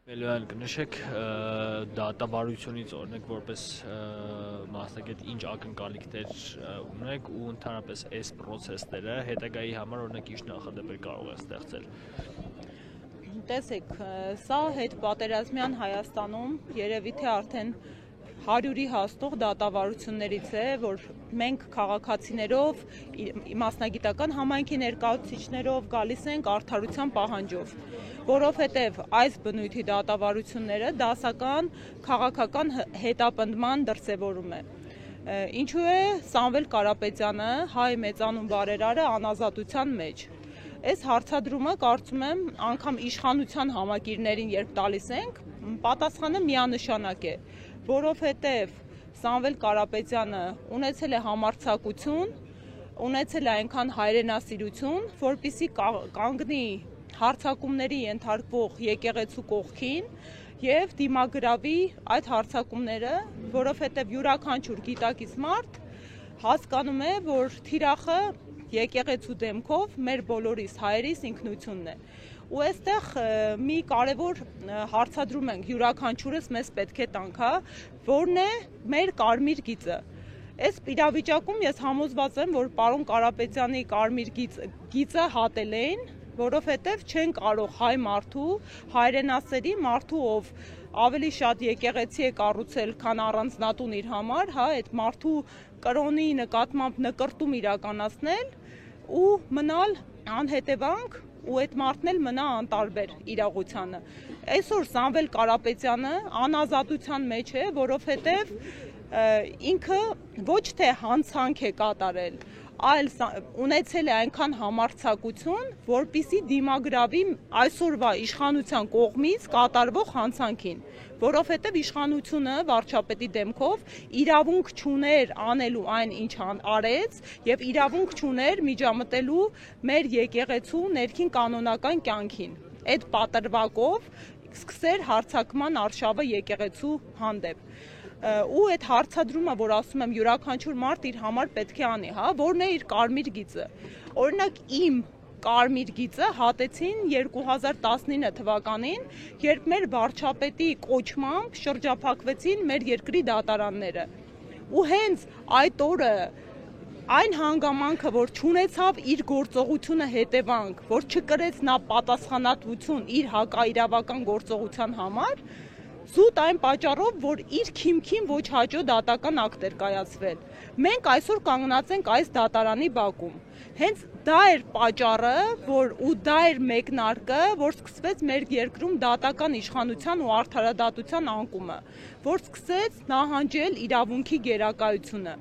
Մելոյան կնշեք դատավարությունից օրինակ որպես մասնագետ ինչ ակնկալիքներ ունեք ու ընդհանրապես այս պրոցեսները հետագայի համար օրինակ ինչ նախադեպեր կարող է ստեղծել։ Տեսեք, սա հետպատերազմյան Հայաստանում երևի թե արդեն 100-ի հասնող դատավարություններից է, որ մենք քաղաքացիներով, մասնագիտական համայնքի ներկայացուցիչներով գալիս ենք արդարության պահանջով, որովհետև այս բնույթի դատավարությունները դասական քաղաքական հետապնդման դրսևորում է։ Ինչու է Սամվել Կարապետյանը, հայ մեծանուն բարերարը անազատության մեջ։ Այս հարցադրումը կարծում եմ անգամ իշխանության համակիրներին երբ տալիս ենք, պատասխանը միանշանակ է, որովհետև Սամվել Կարապետյանը ունեցել է համարձակություն, ունեցել է այնքան հայրենասիրություն, որպեսզի կանգնի հարձակումների ենթարկվող եկեղեցու կողքին եւ դիմագրավի այդ հարձակումները, որովհետև յուրաքանչյուր գիտակից մարդ հասկանում է, որ թիրախը եկեղեցու դեմքով մեր բոլորիս հայերիս ինքնությունն է։ Ու այստեղ մի կարևոր հարցադրում ենք յուրաքանչյուրս մեզ պետք է տանք, որն է մեր կարմիր գիծը։ Այս իրավիճակում ես համոզված եմ, որ պարոն Կարապետյանի կարմիր գիծը հատել էին, որովհետև չեն կարող հայ մարդու, հայրենասերի մարդու, ով ավելի շատ եկեղեցի է կառուցել, քան առանձնատուն իր համար, այդ մարդու կրոնի նկատմամբ նկրտում իրականացնել ու մնալ անհետևանք ու այդ մարդն էլ մնա անտարբեր իրողությանը։ Այսօր Սամվել Կարապետյանը անազատության մեջ է, որովհետև ինքը ոչ թե հանցանք է կատարել, այլ ունեցել է այնքան համարձակություն, որպեսզի դիմագրավի այսօրվա իշխանության կողմից կատարվող հանցանքին, որովհետև իշխանությունը վարչապետի դեմքով իրավունք չուներ անելու այն, ինչ արեց, եւ իրավունք չուներ միջամտելու մեր եկեղեցու ներքին կանոնական կյանքին։ Այդ պատրվակով սկսեր հարձակման արշավը եկեղեցու հանդեպ։ Ու այդ հարցադրումը, որ ասում եմ յուրաքանչյուր մարդ իր համար պետք է անի, որն է իր կարմիր գիծը։ Օրինակ իմ կարմիր գիծը հատեցին 2019 թվականին, երբ մեր վարչապետի կոչմամբ շրջափակվեցին մեր երկրի դատարանները։ Ու հենց այդ օրը այն հանգամանքը, որ չունեցավ իր գործողությունը հետևանք, որ չկրեց նա պատասխանատվություն իր հակաիրավական գործողության համար, զուտ այն պատճառով, որ իր քիմքին ոչ հաճո դատական ակտ էր կայացվել։ Մենք այսօր կանգնած ենք այս դատարանի բակում։ Հենց դա էր պատճառը, ու դա էր մեկնարկը, որ սկսվեց մեր երկրում դատական իշխանության ու արդարադատության անկումը, որ սկսեց նահանջել իրավունքի գերակայությունը։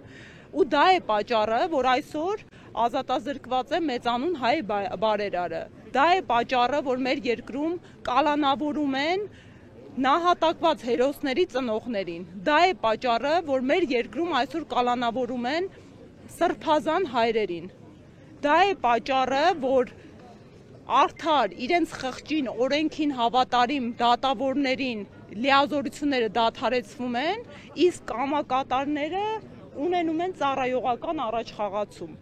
Ու դա է պատճառը, որ այսօր ազատազրկված է մեծանուն հայ բարերարը։ Դա է պատճառը, որ մեր երկրում կալանավորում են նահատակված հերոսների ծնողներին։ Դա է պատճառը, որ մեր երկրում այսօր կալանավորում են սրբազան հայրերին։ Դա է պատճառը, որ արդար իրենց խղճին, օրենքին հավատարիմ դատավորներին լիազորությունները դադարեցվում են, իսկ կամակատարները ունենում են ծառայողական առաջխաղացում։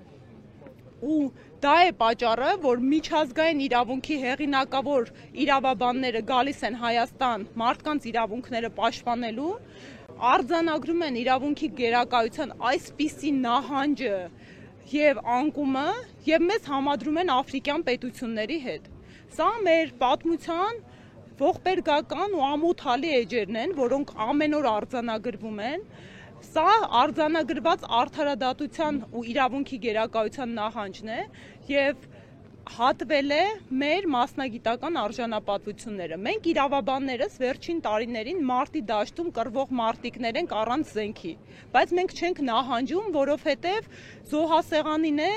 Ու դա է պատճառը, որ միջազգային իրավունքի հեղինակավոր իրավաբանները գալիս են Հայաստան մարդկանց իրավունքները պաշտպանելու, արձանագրում են իրավունքի գերակայության այսպիսի նահանջը եւ անկումը եւ մեզ համադրում են աֆրիկյան պետությունների հետ։ Սա մեր պատմության ողբերգական ու ամոթալի էջերն են, որոնք ամեն օր արձանագրվում են։ Սա արձանագրված արդարադատության ու իրավունքի գերակայության նահանջն է եւ հատվել է մեր մասնագիտական արժանապատվությունները։ Մենք իրավաբաններս վերջին տարիներին մարտի դաշտում կռվող մարտիկներ ենք առանց զենքի, բայց մենք չենք նահանջում, որովհետեւ զոհասեղանին է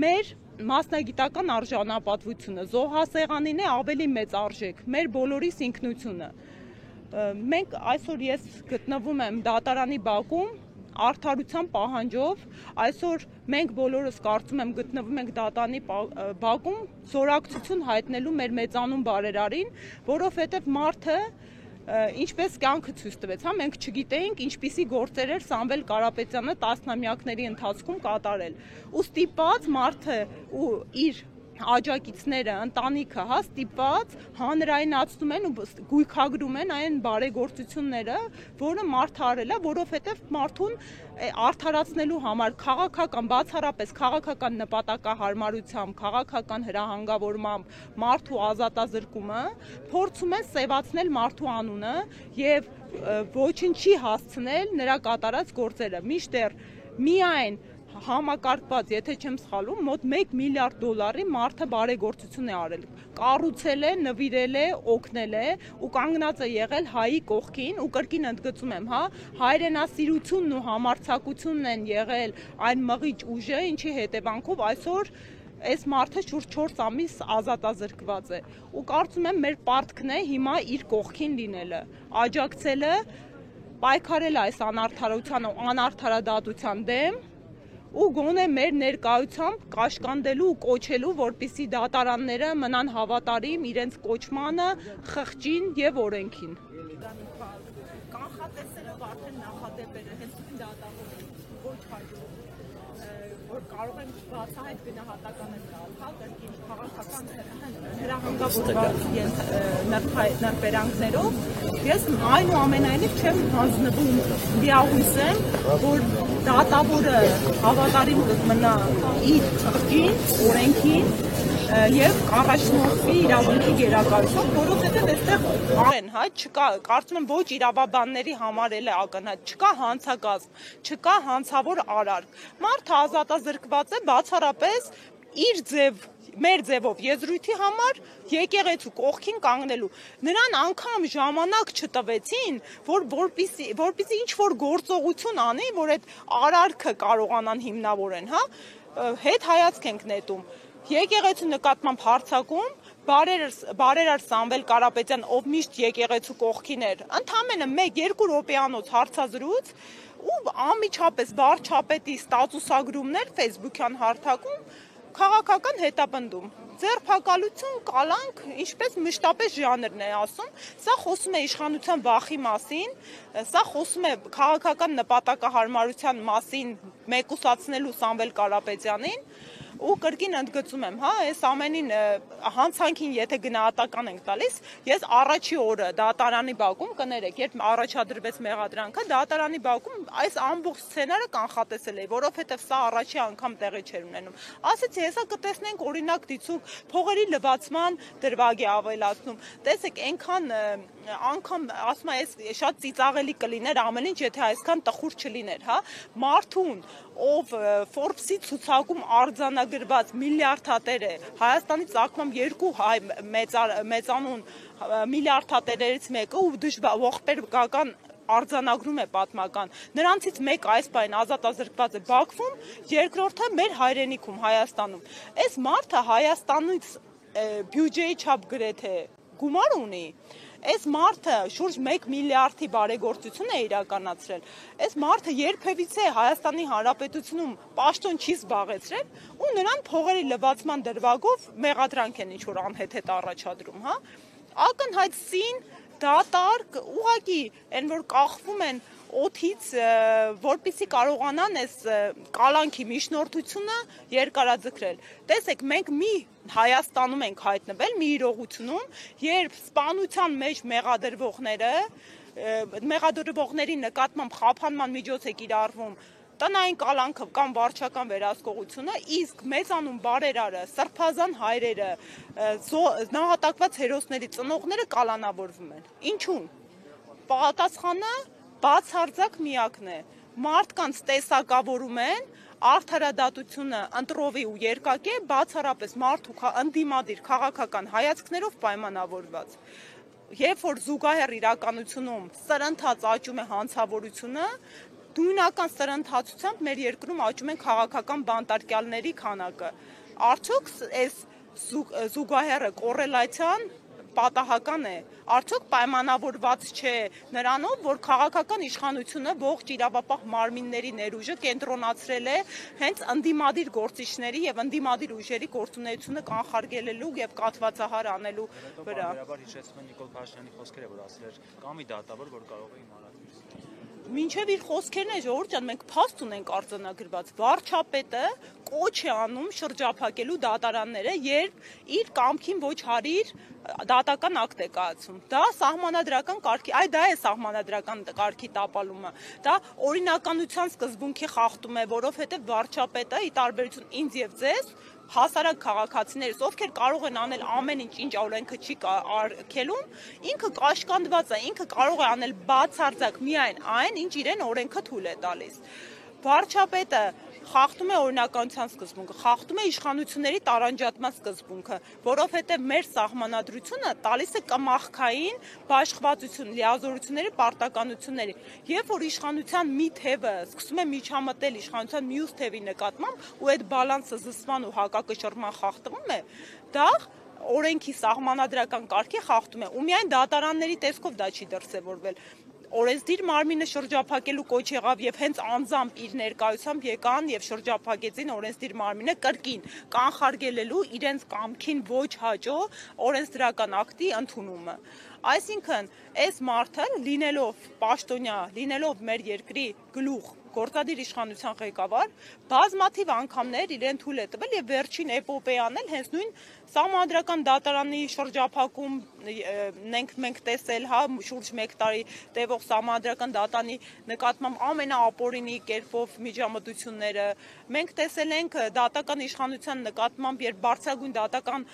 մեր մասնագիտական արժանապատվությունը, զոհասեղանին է ավելի մեծ արժեք, մեր բոլորիս ինքնությունը։ Մենք այսօր ես գտնվում եմ դատարանի բակում արդարության պահանջով, այսօր մենք բոլորս կարծում եմ գտնվում ենք դատարանի բակում զորակցություն հայտնելու մեր մեծանուն բարերարին, որովհետև մարդը ինչպես կյանքը ցույց տվեց, մենք չգիտեինք ինչպիսի գործեր էր Սամվել Կարապետյանը տասնամյակների ընթացքում կատարել։ Ու ստիպված մարդը ու իր աջակիցները, ընտանիքը ստիպված հանրայնացնում են ու գույքագրում են այն բարեգործությունները, որը մարդը արել է, որովհետև մարդուն արդարացնելու համար քաղաքական, բացառապես քաղաքական նպատակահարմարությամբ, քաղաքական հրահանգավորմամբ մարդու ազատազրկումը փորձում են սևացնել մարդու անունը եւ ոչինչի հասցնել նրա կատարած գործերը։ Մինչդեռ միայն համակարգված, եթե չեմ սխալվում, մոտ 1 միլիարդ դոլարի մարդը բարեգործություն է արել, կառուցել է, նվիրել է, օգնել է ու կանգնած է եղել հայի կողքին ու կրկին ընդգծում եմ, հայրենասիրությունն ու համարձակությունն են եղել այն մղիչ ուժը, ինչի հետևանքով այսօր այս մարդը շուրջ 4 ամիս ազատազրկված է ու կարծում եմ մեր պարտքն է հիմա իր կողքին լինելը, աջակցելը, պայքարել այս անարդարության ու անարդարադատության դեմ ու գոնե մեր ներկայությամբ կաշկանդելու ու կոչելու, որպեսզի դատարանները մնան հավատարիմ իրենց կոչմանը, խղճին եւ օրենքին։ Կանխատեսելով արդեն նախադեպերը հենց դատավորին ոչ հաջող որ կարող են բացահայտ գնահատական տալ, կրկին քաղաքական հրահանգավորված նրբերանգներով, ես այնուամենայնիվ չեմ հանձնվում, լիահույս եմ, որ դատավորը հավատարիմ կմնա իր խղճին, օրենքին եւ առաջնորդի իրավունքի գերակայությամբ, որովհետեւ այստեղ չկա, կարծում եմ ոչ իրավաբանների համար էլ է ակնհայտ, չկա հանցագազմ, չկա հանցավոր արարք։ Մարդը ազատազրկված է բացառապես իր մեր ձևով եզրույթի համար եկեղեցու կողքին կանգնելու։ Նրան անգամ ժամանակ չտվեցին, որպեսզի ինչ որ գործողություն անի, որ այդ արարքը կարողանան հիմնավորեն, հետ հայացք ենք նետում։ Եկեղեցու նկատմամբ հարձակում, բարերար Սամվել Կարապետյան, ով միշտ եկեղեցու կողքին էր, ընդամենը 1-2 րոպեանոց հարցազրույց ու անմիջապես վարչապետի ստատուսագրումներ Facebook-յան հարթակում, քաղաքական հետապնդում, ձերբակալություն, կալանք, ինչպես մշտապես ժանրն է ասում, սա խոսում է իշխանության վախի մասին, սա խոսում է քաղաքական նպատակահարմարության մասին մեկուսացնելու Սամվել Կարապետյանին ու կրկին ընդգծում եմ, այս ամենին հանցանքին եթե գնահատական ենք տալիս, ես առաջի օրը դատարանի բակում կներեք, երբ առաջադրվեց մեղադրանքը, դատարանի բակում այս ամբողջ սցենարը կանխատեսել էի, որովհետև սա առաջի անգամ տեղի չէր ունենում։ Ասեցի, հեսա կտեսնենք օրինակ դիցուկ փողերի լվացման դրվագ է ավելացնում։ Տեսեք, այնքան անգամ ասում եմ, շատ ծիծաղելի կլիներ ամեն ինչ, եթե այսքան տխուր չլիներ, Մարդուն, ով Forbes-ի ցուցակում արձանագրված միլիարդատեր է, Հայաստանի ցակմամբ 2 հայ մեծանուն միլիարդատերերից մեկը ու ողբերգական արձանագրում է պատմական, նրանցից մեկ այս պայն ազատազրկված է Բաքվում, երկրորդը մեր հայրենիքում Հայաստանում։ Այս մարդը Հայաստանից բյուջեի չափ գրեթե գումար ունի, այս մարդը շուրջ 1 միլիարդի բարեգործություն է իրականացրել, այս մարդը երբևիցե Հայաստանի Հանրապետությունում պաշտոն չի զբաղեցրել ու նրան փողերի լվացման դրվագով մեղադրանք են ինչ-որ անհետ առաջադրում, ակնհայտ սին, դատարկ, ուղղակի այն որ կախվում են օդից, որպեսզի կարողանան այս կալանքի միջնորդությունը երկարաձգրել։ Տեսեք, մենք մի Հայաստանում ենք հայտնվել, մի իրողությունում, երբ սպանության մեջ մեղադրվողների նկատմամբ խափանման միջոց է կիրառվում տնային կալանքը կամ վարչական վերահսկողությունը, իսկ մեծանուն բարերարը, սրբազան հայրերը, նահատակված հերոսների ծնողները կալանավորվում են։ Ինչու՞ն։ Պատասխանը բացարձակ միակն է։ Մարդկանց տեսակավորում են, արդարադատությունը ընտրովի ու երկակի է, բացառապես մարդու ընդդիմադիր քաղաքական հայացքներով պայմանավորված։ Երբ որ զուգահեռ իրականությունում սրընթաց աճում է հանցավորությունը, նույնական սրընթացությամբ մեր երկրում աճում են քաղաքական բանտարկյալների քանակը։ Արդյոք այս զուգահեռը կոռելացիան պատահական է, արդյոք պայմանավորված չէ նրանով, որ քաղաքական իշխանությունը ողջ իրավապահ մարմինների ներուժը կենտրոնացրել է հենց ընդդիմադիր գործիչների եւ ընդդիմադիր ուժերի գործունեությունը կանխարգելելու եւ կաթվածահար անելու վրա։ Բարաբար հիշեցնում եմ Նիկոլ Փաշինյանի խոսքերը, որ ասել էր կա մի դատավոր, որ կարող է իմանալ։ մինչև իր խոսքերն է ժողովուրդ ջան, մենք փաստ ունենք արձանագրված, վարչապետը կոչ է անում շրջափակելու դատարանները, երբ իր կամքին ոչ հարիր դատական ակտ է կայացում։ Դա սահմանադրական կարգի, դա է սահմանադրական կարգի տապալումը։ Դա օրինականության սկզբունքի խախտում է, որովհետև վարչապետը, ի տարբերություն ինձ եւ ձեզ, հասարակ քաղաքացիներից, ովքեր կարող են անել ամեն ինչ օրենքը չի արգելում, ինքը կաշկանդված է, ինքը կարող է անել բացարձակ միայն այն, ինչ իրեն օրենքը թույլ է տալիս։ Վարչապետը խախտում է օրինականության սկզբունքը, խախտում է իշխանությունների տարանջատման սկզբունքը, որովհետև մեր սահմանադրությունը տալիս է կամախքային բաշխվածություն, լիազորությունների պարտականությունների, երբ որ իշխանության մի թևը սկսում է միջամտել իշխանության մյուս թևի նկատմամբ ու այդ բալանսը զսպման ու հակակշռման խախտվում է, դա օրենքի սահմանադրական կարգի խախտում է, ու միայն դատարանների տեսքով դա չի դրսևորվել։ Օրենսդիր մարմինը շրջափակելու կոչ եղավ եւ հենց անձամբ իր ներկայությամբ եկան եւ շրջափակեցին օրենսդիր մարմինը կրկին կանխարգելելու իրենց կամքին ոչ հաճո օրենսդրական ակտի ընդունումը։ Այսինքն, այս մարդը լինելով պաշտոնյա, լինելով մեր երկրի գլուխ գործադիր իշխանության ղեկավար, բազմաթիվ անգամներ իրեն թույլ է տվել եւ վերջին էպոպեան էլ հենց նույն սահմանադրական դատարանի շրջափակում մենք տեսել, հա, շուրջ 1 տարի տևող սահմանադրական դատարանի նկատմամբ ամենաապօրինի կերպով միջամտությունները, մենք տեսել ենք դատական իշխանության նկատմամբ, երբ բարձրագույն դատական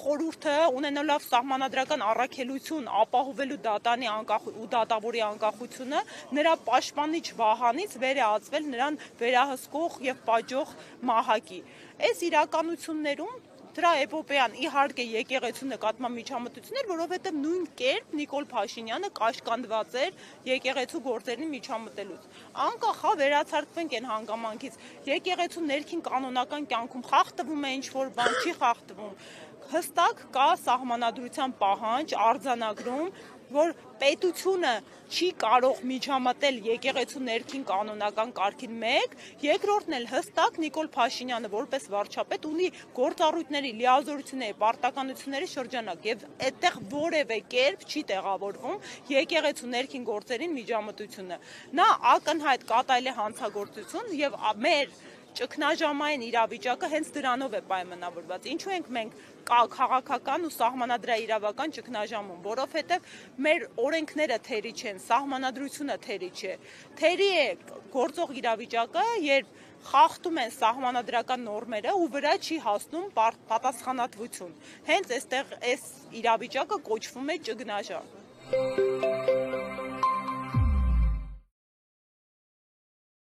խորհուրդը ունենալով սահմանադրական առաքելություն ապահովելու դատանի ու դատավորի անկախությունը, նրա պաշտպանիչ վահանից վեր է ածվել նրան վերահսկող եւ պատժող մահակի։ Այս իրականություններում դրա էպոպեան իհարկե եկեղեցու նկատմամբ միջամտություններ, որովհետև նույն կերպ Նիկոլ Փաշինյանը կաշկանդված էր եկեղեցու գործերին միջամտելուց։ Անկախ հա վերացարկվենք այն հանգամանքից, եկեղեցու ներքին կանոնական կյանքում խախտվում է ինչ-որ բան, չի խախտվում։ Հստակ կա սահմանադրության պահանջ, արձանագրում, որ պետությունը չի կարող միջամտել եկեղեցու ներքին կանոնական կարգին մեկ, երկրորդն էլ հստակ Նիկոլ Փաշինյանը որպես վարչապետ ունի գործառույթների, լիազորությունների, պարտականությունների շրջանակ եւ այդտեղ որևէ կերպ չի տեղավորվում եկեղեցու ներքին գործերին միջամտությունը։ Նա ակնհայտ կատարել է հանցագործություն եւ մեր ճգնաժամային իրավիճակը հենց դրանով է պայմանավորված։ Ինչու ենք մենք քաղաքական ու սահմանադրաիրավական ճգնաժամում, որովհետև մեր օրենքները թերի չեն, սահմանադրությունը թերի չէ։ Թերի է գործող իրավիճակը, երբ խախտում են սահմանադրական նորմերը ու վրա չի հասնում պատասխանատվություն։ Հենց այստեղ այս իրավիճակը կոչվում է ճգնաժամ։